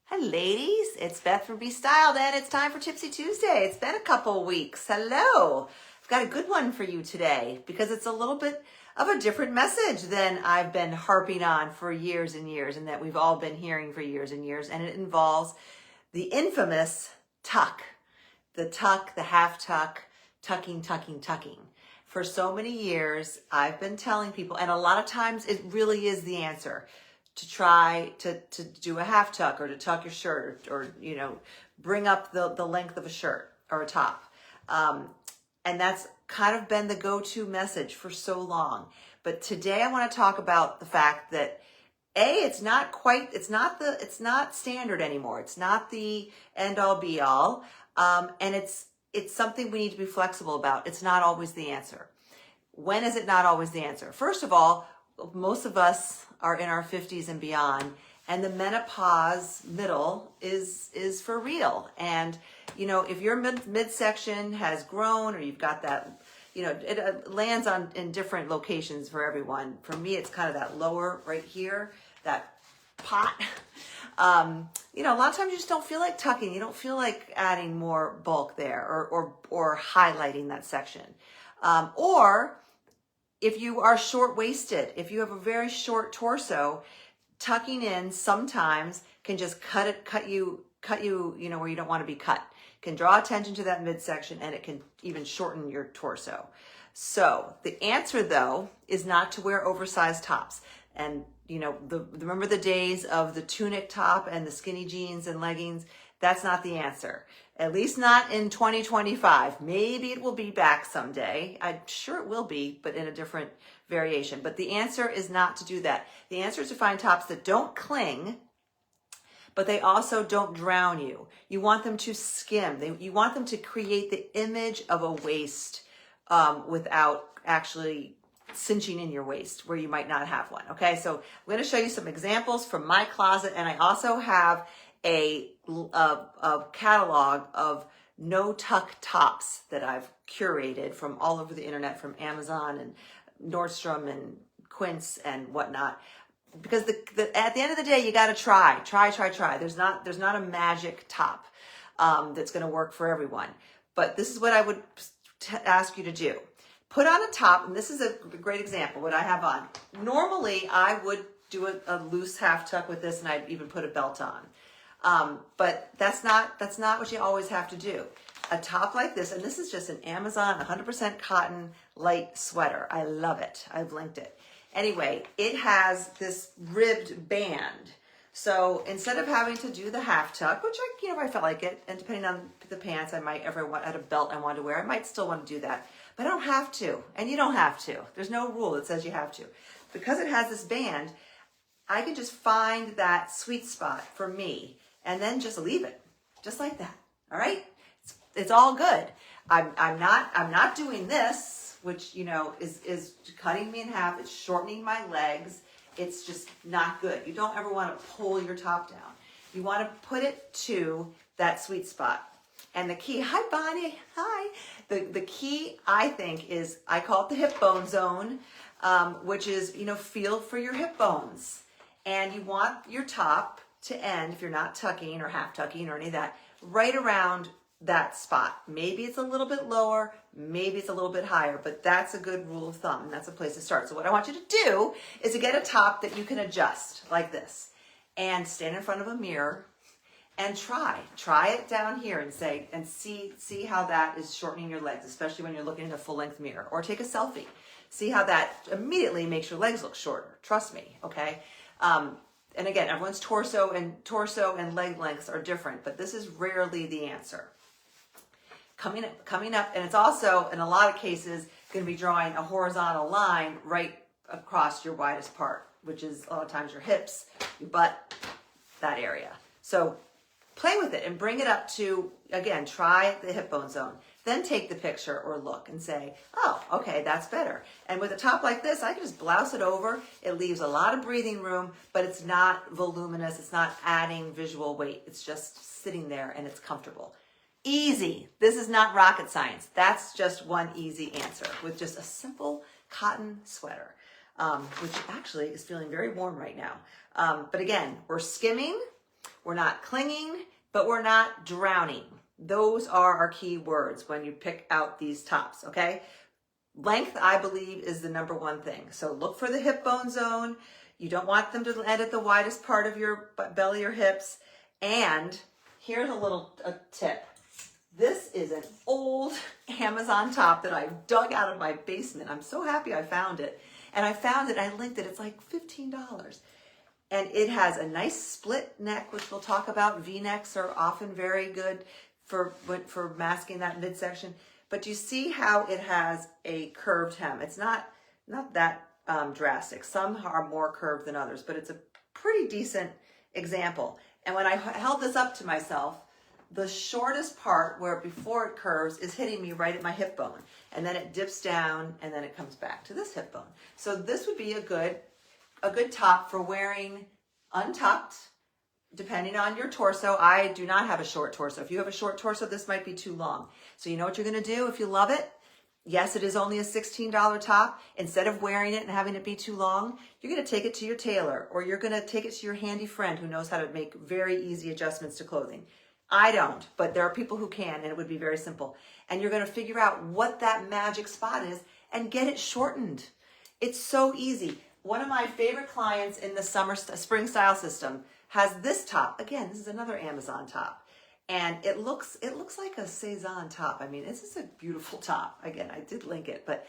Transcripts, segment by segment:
Hi ladies, it's Beth from Be Styled and it's time for Tipsy Tuesday. It's been a couple weeks. Hello. I've got a good one for you today because it's a little bit of a different message than I've been harping on for years and years and that we've all been hearing for years and years. And it involves the infamous tuck. The tuck, the half tuck, tucking. For so many years, I've been telling people, and a lot of times it really is the answer, to try to do a half tuck or to tuck your shirt or bring up the length of a shirt or a top. And that's kind of been the go-to message for so long. But today I want to talk about the fact that it's not standard anymore. It's not the end all be all. And it's something we need to be flexible about. It's not always the answer. When is it not always the answer? First of all, most of us are in our 50s and beyond, and the menopause middle is for real. And if your midsection has grown or you've got that, it lands in different locations for everyone. For me, it's kind of that lower right here, that pot. A lot of times you just don't feel like tucking. You don't feel like adding more bulk there or highlighting that section. Or if you are short-waisted, if you have a very short torso, tucking in sometimes can just cut you, where you don't want to be cut. It can draw attention to that midsection and it can even shorten your torso. So the answer though is not to wear oversized tops. And remember the days of the tunic top and the skinny jeans and leggings? That's not the answer. At least not in 2025. Maybe it will be back someday. I'm sure it will be, but in a different variation. But the answer is not to do that. The answer is to find tops that don't cling, but they also don't drown you. You want them to skim. You want them to create the image of a waist without actually cinching in your waist where you might not have one. Okay, so I'm going to show you some examples from my closet, and I also have a catalog of no tuck tops that I've curated from all over the internet, from Amazon and Nordstrom and Quince and whatnot. Because at the end of the day, you got to try. There's not a magic top that's going to work for everyone. But this is what I would ask you to do. Put on a top, and this is a great example, what I have on. Normally, I would do a loose half tuck with this, and I'd even put a belt on. But that's not what you always have to do. A top like this, and this is just an Amazon 100% cotton light sweater. I love it. I've linked it. Anyway, it has this ribbed band. So instead of having to do the half tuck, which if I felt like it, and depending on the pants I might ever want, at a belt I want to wear, I might still want to do that. But I don't have to, and you don't have to. There's no rule that says you have to. Because it has this band, I can just find that sweet spot for me and then just leave it, just like that. All right, it's all good. I'm not doing this, which is cutting me in half. It's shortening my legs. It's just not good. You don't ever want to pull your top down. You want to put it to that sweet spot. And the key, hi Bonnie, hi. The key, I think, is, I call it the Hipbone Zone, which is, feel for your hip bones. And you want your top to end, if you're not tucking or half tucking or any of that, right around that spot. Maybe it's a little bit lower, maybe it's a little bit higher, but that's a good rule of thumb, and that's a place to start. So what I want you to do is to get a top that you can adjust like this, and stand in front of a mirror and try it down here and see how that is shortening your legs, especially when you're looking in a full-length mirror. Or take a selfie. See how that immediately makes your legs look shorter. Trust me, okay? And again, everyone's torso and leg lengths are different, but this is rarely the answer. Coming up, and it's also, in a lot of cases, going to be drawing a horizontal line right across your widest part, which is a lot of times your hips, your butt, that area. So play with it and bring it up to, again, try the Hipbone Zone. Then take the picture or look and say, oh, okay, that's better. And with a top like this, I can just blouse it over. It leaves a lot of breathing room, but it's not voluminous. It's not adding visual weight. It's just sitting there and it's comfortable. Easy. This is not rocket science. That's just one easy answer with just a simple cotton sweater, which actually is feeling very warm right now. But again, we're skimming. We're not clinging, but we're not drowning. Those are our key words when you pick out these tops, okay? Length, I believe, is the number one thing. So look for the hip bone zone. You don't want them to end at the widest part of your belly or hips. And here's a tip. This is an old Amazon top that I dug out of my basement. I'm so happy I found it. And I found it, I linked it. It's like $15. And it has a nice split neck, which we'll talk about. V-necks are often very good for masking that midsection. But you see how it has a curved hem. It's not that drastic. Some are more curved than others, but it's a pretty decent example. And when I held this up to myself, the shortest part where before it curves is hitting me right at my hip bone. And then it dips down and then it comes back to this hip bone. So this would be a good top for wearing untucked, depending on your torso. I do not have a short torso. If you have a short torso, this might be too long. So you know what you're going to do if you love it? Yes, it is only a $16 top. Instead of wearing it and having it be too long, you're going to take it to your tailor, or you're going to take it to your handy friend who knows how to make very easy adjustments to clothing. I don't, but there are people who can, and it would be very simple. And you're going to figure out what that magic spot is and get it shortened. It's so easy. One of my favorite clients in the spring style system has this top. Again, this is another Amazon top. And it looks like a Cezanne top. I mean, this is a beautiful top. Again, I did link it, but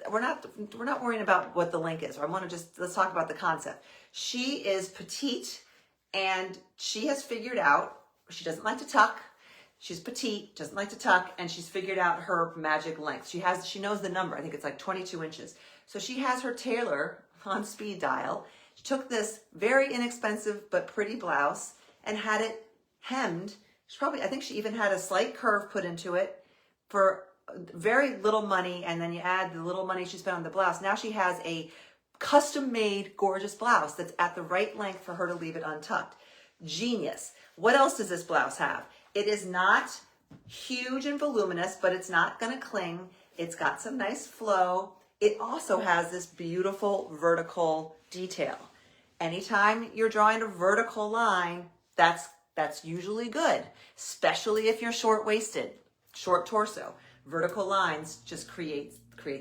we're not worrying about what the link is. Let's talk about the concept. She is petite, and she has figured out she doesn't like to tuck. She's petite, doesn't like to tuck, and she's figured out her magic length. She knows the number. I think it's like 22 inches. So she has her tailor on speed dial. She took this very inexpensive but pretty blouse and had it hemmed. I think she even had a slight curve put into it for very little money, and then you add the little money she spent on the blouse. Now she has a custom-made gorgeous blouse that's at the right length for her to leave it untucked. Genius. What else does this blouse have? It is not huge and voluminous, but it's not going to cling. It's got some nice flow. It also has this beautiful vertical detail. Anytime you're drawing a vertical line, that's usually good, especially if you're short-waisted, short torso. Vertical lines just create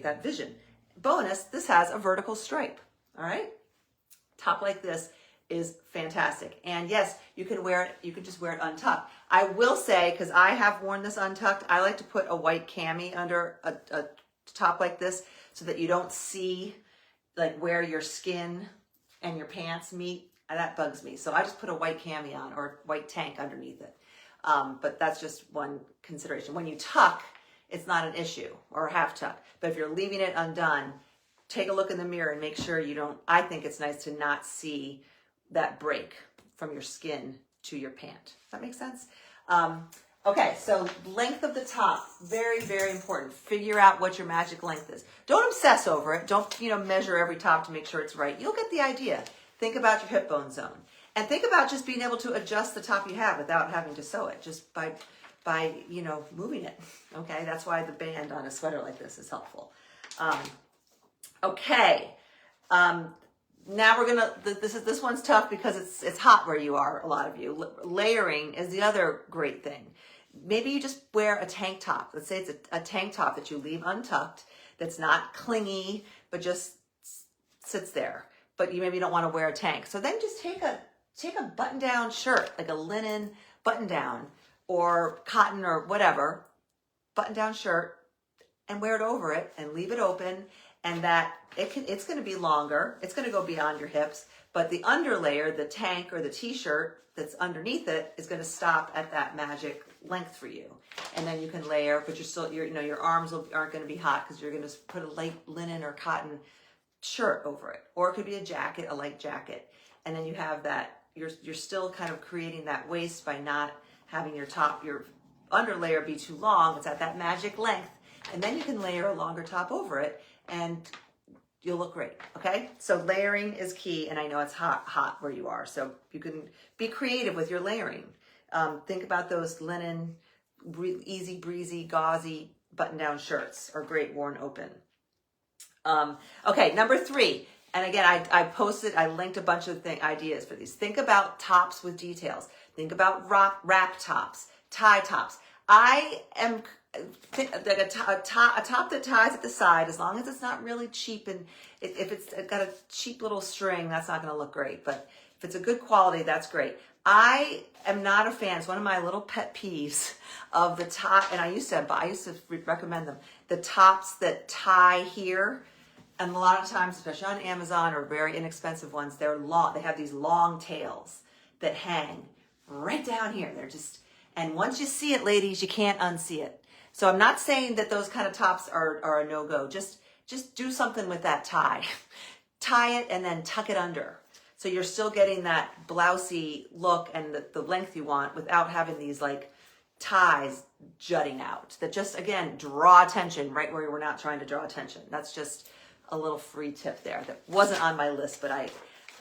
that vision. Bonus, this has a vertical stripe, all right? Top like this is fantastic. And yes, you can wear it, you can just wear it untucked. I will say, because I have worn this untucked, I like to put a white cami under a top like this so that you don't see like where your skin and your pants meet. That bugs me. So I just put a white cami on or white tank underneath it. But that's just one consideration. When you tuck, it's not an issue, or half tuck. But if you're leaving it undone, take a look in the mirror and make sure you don't, I think it's nice to not see that break from your skin to your pant. Does that make sense? Okay, so length of the top, very, very important. Figure out what your magic length is. Don't obsess over it. Don't, measure every top to make sure it's right. You'll get the idea. Think about your hip bone zone. And think about just being able to adjust the top you have without having to sew it, just by moving it. Okay, that's why the band on a sweater like this is helpful. Okay. Now we're gonna, this one's tough because it's hot where you are, a lot of you. Layering is the other great thing. Maybe you just wear a tank top. Let's say it's a tank top that you leave untucked, that's not clingy, but just sits there. But you maybe don't want to wear a tank. So then just take a button-down shirt, like a linen button-down or cotton or whatever, button-down shirt, and wear it over it and leave it open. And that it's going to be longer. It's going to go beyond your hips, but the underlayer, the tank or the t-shirt that's underneath it is going to stop at that magic length for you. And then you can layer, but your arms aren't going to be hot because you're going to put a light linen or cotton shirt over it. Or it could be a jacket, a light jacket. And then you have that, you're still kind of creating that waist by not having your underlayer be too long. It's at that magic length. And then you can layer a longer top over it and you'll look great, okay? So layering is key, and I know it's hot where you are, so you can be creative with your layering. Think about those linen, easy breezy, gauzy button-down shirts are great worn open. Okay, number 3, And again, I linked a bunch of ideas for these. Think about tops with details. Think about wrap tops, tie tops. I am like a top that ties at the side, as long as it's not really cheap, and if it's got a cheap little string, that's not going to look great. But if it's a good quality, that's great. I am not a fan. It's one of my little pet peeves of the top, and I used to recommend them. The tops that tie here, and a lot of times, especially on Amazon or very inexpensive ones, they're long. They have these long tails that hang right down here. They're just, and once you see it, ladies, you can't unsee it. So I'm not saying that those kind of tops are a no-go. Just do something with that tie. Tie it and then tuck it under. So you're still getting that blousy look and the length you want without having these like ties jutting out that just, again, draw attention right where we're not trying to draw attention. That's just a little free tip there that wasn't on my list, but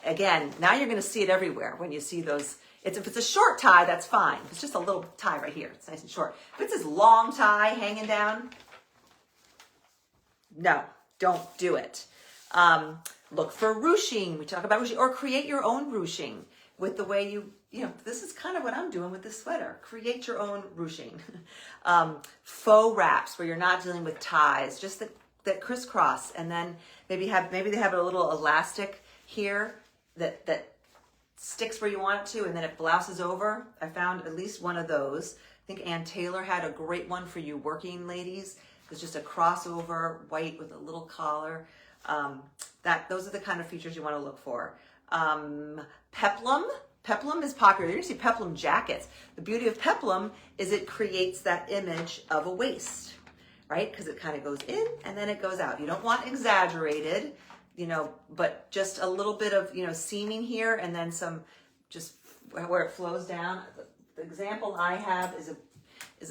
again, now you're going to see it everywhere when you see those. If it's a short tie, that's fine. If it's just a little tie right here, it's nice and short. If it's this long tie hanging down, no, don't do it. Look for ruching. We talk about ruching, or create your own ruching with the way you know, this is kind of what I'm doing with this sweater. Create your own ruching. Faux wraps where you're not dealing with ties, just that crisscross, and then maybe they have a little elastic here that sticks where you want it to, and then it blouses over. I found at least one of those. I think Ann Taylor had a great one for you working ladies. It's just a crossover white with a little collar. Those are the kind of features you want to look for. Peplum is popular. You're gonna see peplum jackets. The beauty of peplum is it creates that image of a waist, right? Because it kind of goes in and then it goes out. You don't want exaggerated, you know, but just a little bit of, you know, seaming here, and then some just where it flows down. The example I have is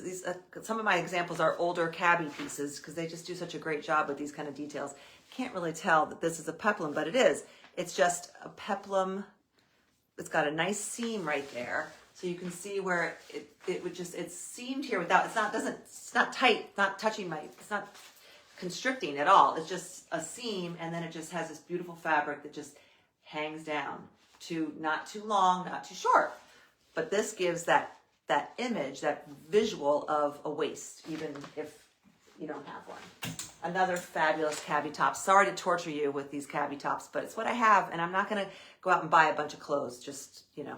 these. Some of my examples are older cabbie pieces because they just do such a great job with these kind of details. Can't really tell that this is a peplum, but it is. It's just a peplum. It's got a nice seam right there, so you can see where it's seamed here without. It's not tight. Not touching it's not constricting at all. It's just a seam, and then it just has this beautiful fabric that just hangs down to not too long, not too short. But this gives that image, that visual of a waist, even if you don't have one. Another fabulous cabbie top. Sorry to torture you with these cabbie tops, but it's what I have, and I'm not going to go out and buy a bunch of clothes. Just, you know,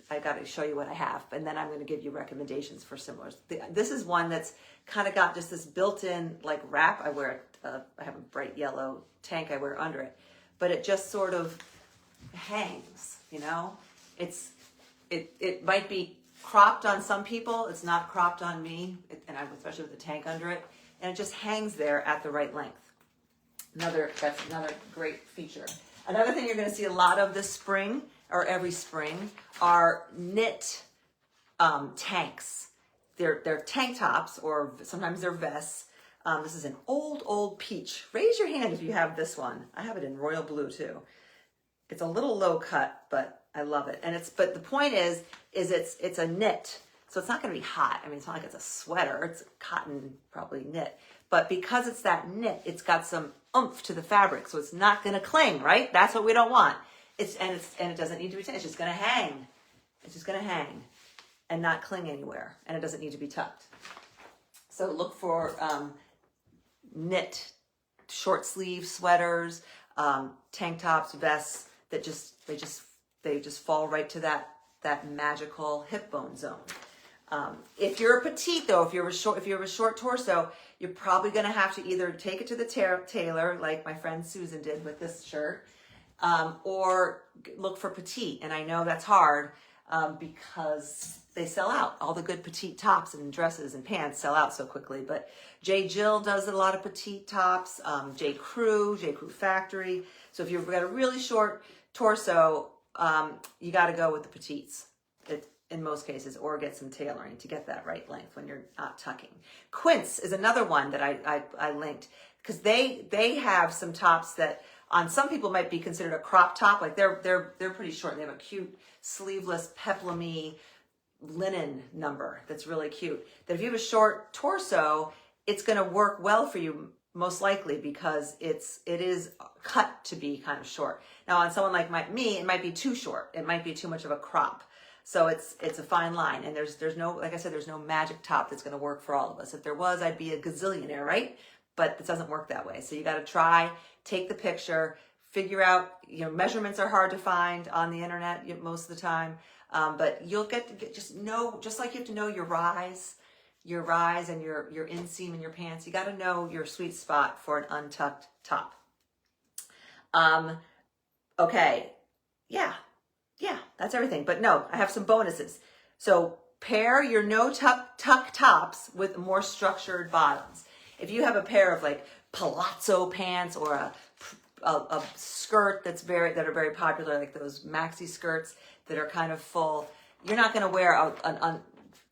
I got to show you what I have, and then I'm going to give you recommendations for similars. This is one that's kind of got just this built-in like wrap. I wear it. I have a bright yellow tank I wear under it, but it just sort of hangs. You know, it might be cropped on some people. It's not cropped on me, and especially with the tank under it, and it just hangs there at the right length. That's another great feature. Another thing you're going to see a lot of this spring, or every spring, are knit tanks. They're tank tops, or sometimes they're vests. This is an old peach. Raise your hand if you have this one. I have it in royal blue too. It's a little low cut, but I love it. But the point is it's a knit, so it's not going to be hot. I mean, it's not like it's a sweater. It's cotton, probably knit. But because it's that knit, it's got some oomph to the fabric, so it's not going to cling, right? That's what we don't want. And it doesn't need to be. It's just going to hang. It's just going to hang and not cling anywhere, and it doesn't need to be tucked. So look for knit short sleeve sweaters, tank tops, vests that they just fall right to that magical hip bone zone. If you're a petite though, if you have a short torso, you're probably going to have to either take it to the tailor, like my friend Susan did with this shirt, or look for petite. And I know that's hard because they sell out. All the good petite tops and dresses and pants sell out so quickly. But J. Jill does a lot of petite tops. J. Crew Factory. So if you've got a really short torso, you got to go with the petites in most cases, or get some tailoring to get that right length when you're not tucking. Quince is another one that I linked, because they have some tops that on some people might be considered a crop top. Like they're pretty short. They have a cute sleeveless peplumy linen number that's really cute. That if you have a short torso, it's going to work well for you most likely because it is cut to be kind of short. Now on someone like me, it might be too short. It might be too much of a crop. So it's a fine line, and there's no, like I said, there's no magic top that's going to work for all of us. If there was, I'd be a gazillionaire, right? But it doesn't work that way. So you got to try, take the picture, figure out, measurements are hard to find on the internet most of the time. But you'll get just like you have to know your rise and your inseam in your pants. You got to know your sweet spot for an untucked top. Okay. Yeah, that's everything. But no, I have some bonuses. So pair your no tuck tops with more structured bottoms. If you have a pair of like palazzo pants or a skirt that are very popular, like those maxi skirts that are kind of full, you're not going to wear an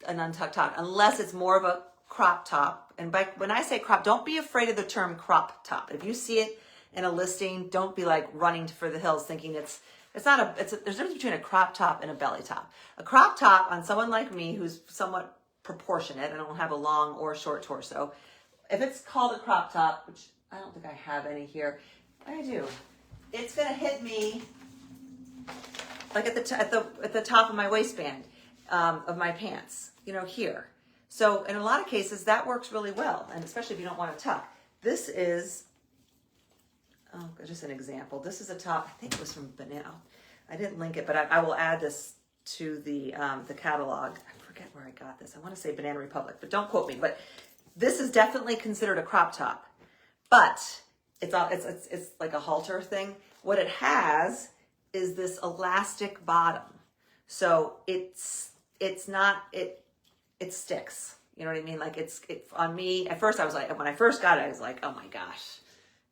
untucked top unless it's more of a crop top. And when I say crop, don't be afraid of the term crop top. If you see it in a listing, don't be like running for the hills thinking there's a difference between a crop top and a belly top. A crop top on someone like me who's somewhat proportionate, I don't have a long or short torso. If it's called a crop top, which I don't think I have any here, I do. It's gonna hit me like at the top of my waistband of my pants, here. So in a lot of cases that works really well, and especially if you don't want to tuck. This is just an example. This is a top. I think it was from Banana. I didn't link it, but I will add this to the catalog. I forget where I got this. I want to say Banana Republic, but don't quote me. But this is definitely considered a crop top, but it's like a halter thing. What it has is this elastic bottom, so it sticks. You know what I mean? Like it on me. At first, I was like, when I first got it, I was like, oh my gosh,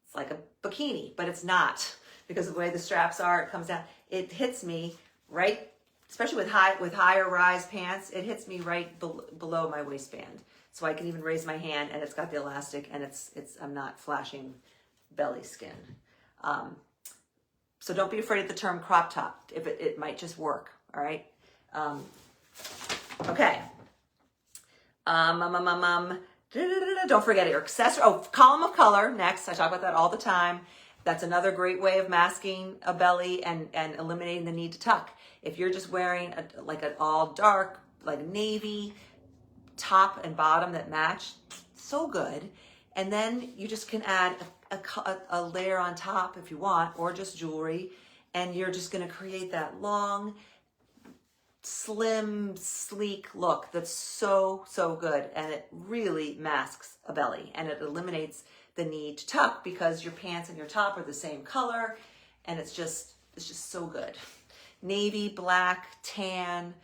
it's like a bikini, but it's not, because of the way the straps are. It comes down. It hits me right, especially with higher rise pants. It hits me right below my waistband, so I can even raise my hand, and it's got the elastic, and I'm not flashing belly skin. So don't be afraid of the term crop top. If it might just work. All right. Okay. Don't forget your accessory. Oh, column of color. Next, I talk about that all the time. That's another great way of masking a belly and eliminating the need to tuck. If you're just wearing like an all dark, like navy top and bottom that match, so good. And then you just can add a layer on top if you want, or just jewelry, and you're just going to create that long, slim, sleek look that's so good, and it really masks a belly, and it eliminates the need to tuck because your pants and your top are the same color, and it's just so good. Navy, black, tan,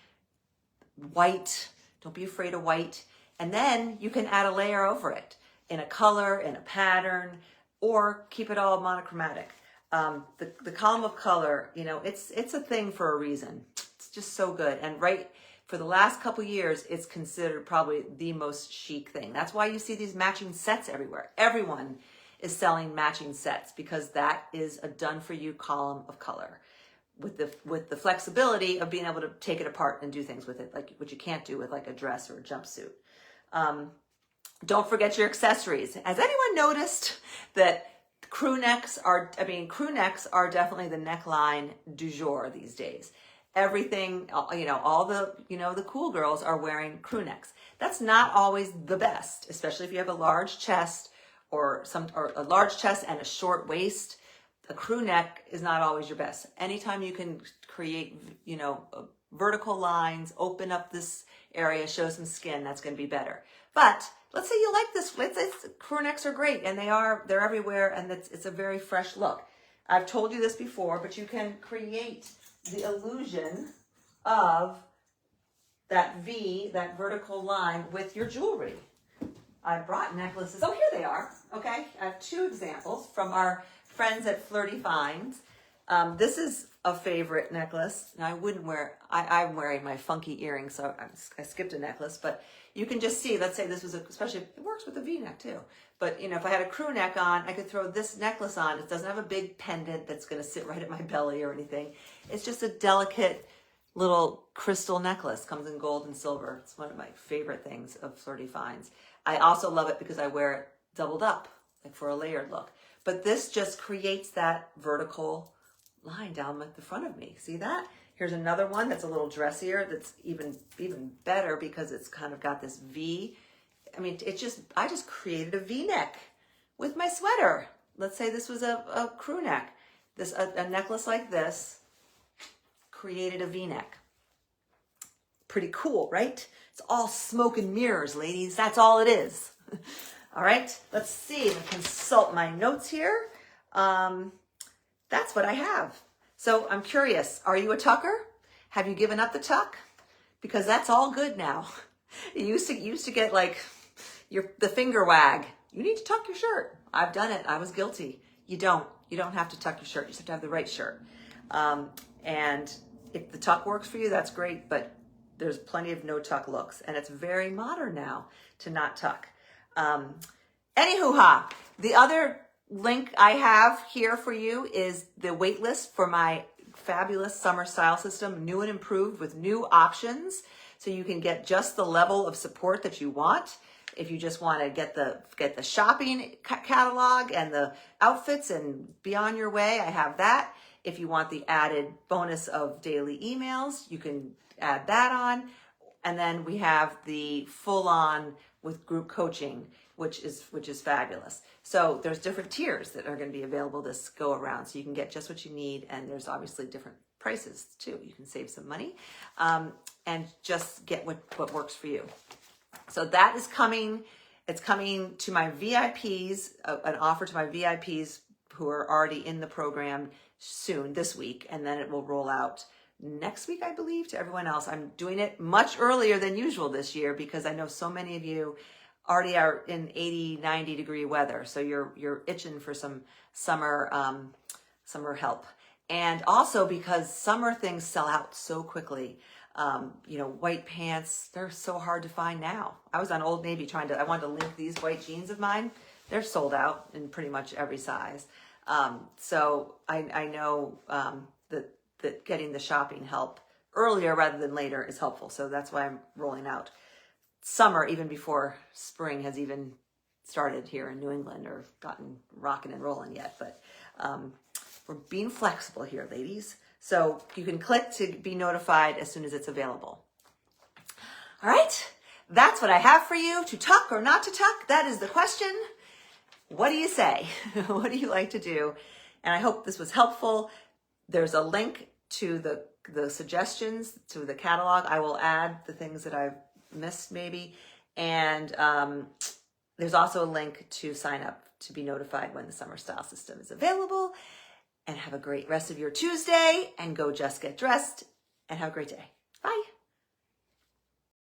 white. Don't be afraid of white. And then you can add a layer over it in a color, in a pattern, or keep it all monochromatic. The column of color, it's a thing for a reason. It's just so good. And right for the last couple years, it's considered probably the most chic thing. That's why you see these matching sets everywhere. Everyone is selling matching sets because that is a done-for-you column of color with the flexibility of being able to take it apart and do things with it, like what you can't do with like a dress or a jumpsuit. Don't forget your accessories. Has anyone noticed that crew necks are definitely the neckline du jour these days? Everything, all the cool girls are wearing crew necks. That's not always the best, especially if you have a large chest or a large chest and a short waist. A crew neck is not always your best. Anytime you can create, vertical lines, open up this area, show some skin, that's going to be better. But let's say you like this. Let's say crew necks are great, and they're everywhere, and it's a very fresh look. I've told you this before, but you can create the illusion of that V, that vertical line, with your jewelry. I brought necklaces. Oh, here they are. Okay, I have two examples from our friends at Flirty Finds. This is a favorite necklace. Now, I wouldn't wear, I'm wearing my funky earrings, so I skipped a necklace, but you can just see, let's say this was especially, it works with a V-neck too. But, if I had a crew neck on, I could throw this necklace on. It doesn't have a big pendant that's going to sit right at my belly or anything. It's just a delicate little crystal necklace. Comes in gold and silver. It's one of my favorite things of Flirty Finds. I also love it because I wear it doubled up. like for a layered look. But this just creates that vertical line down at the front of me. See that? Here's another one that's a little dressier, that's even better because it's kind of got this V. I mean, I just created a V-neck with my sweater. Let's say this was a crew neck. A necklace like this created a V-neck. Pretty cool, right? It's all smoke and mirrors, ladies. That's all it is. All right, let's see. I consult my notes here. That's what I have. So I'm curious, are you a tucker? Have you given up the tuck? Because that's all good now. You used to get like the finger wag. You need to tuck your shirt. I've done it. I was guilty. You don't have to tuck your shirt. You just have to have the right shirt. And if the tuck works for you, that's great, but there's plenty of no tuck looks, and it's very modern now to not tuck. Anywho, the other link I have here for you is the wait list for my fabulous summer style system, new and improved with new options. So you can get just the level of support that you want. If you just want to get the shopping catalog and the outfits and be on your way, I have that. If you want the added bonus of daily emails, you can add that on. And then we have the full on with group coaching, which is fabulous. So there's different tiers that are going to be available this go around. So you can get just what you need. And there's obviously different prices too. You can save some money and just get what works for you. So that is coming. It's coming to my VIPs, an offer to my VIPs who are already in the program soon this week. And then it will roll out next week, I believe, to everyone else. I'm doing it much earlier than usual this year because I know so many of you already are in 80, 90 degree weather. So you're itching for some summer help. And also because summer things sell out so quickly. White pants, they're so hard to find now. I was on Old Navy I wanted to link these white jeans of mine. They're sold out in pretty much every size. So I know that getting the shopping help earlier rather than later is helpful. So that's why I'm rolling out summer even before spring has even started here in New England or gotten rocking and rolling yet. But we're being flexible here, ladies. So you can click to be notified as soon as it's available. All right, that's what I have for you. To tuck or not to tuck, that is the question. What do you say? What do you like to do? And I hope this was helpful. There's a link to the suggestions to the catalog. I will add the things that I've missed maybe. And there's also a link to sign up to be notified when the summer style system is available. And have a great rest of your Tuesday and go just get dressed and have a great day.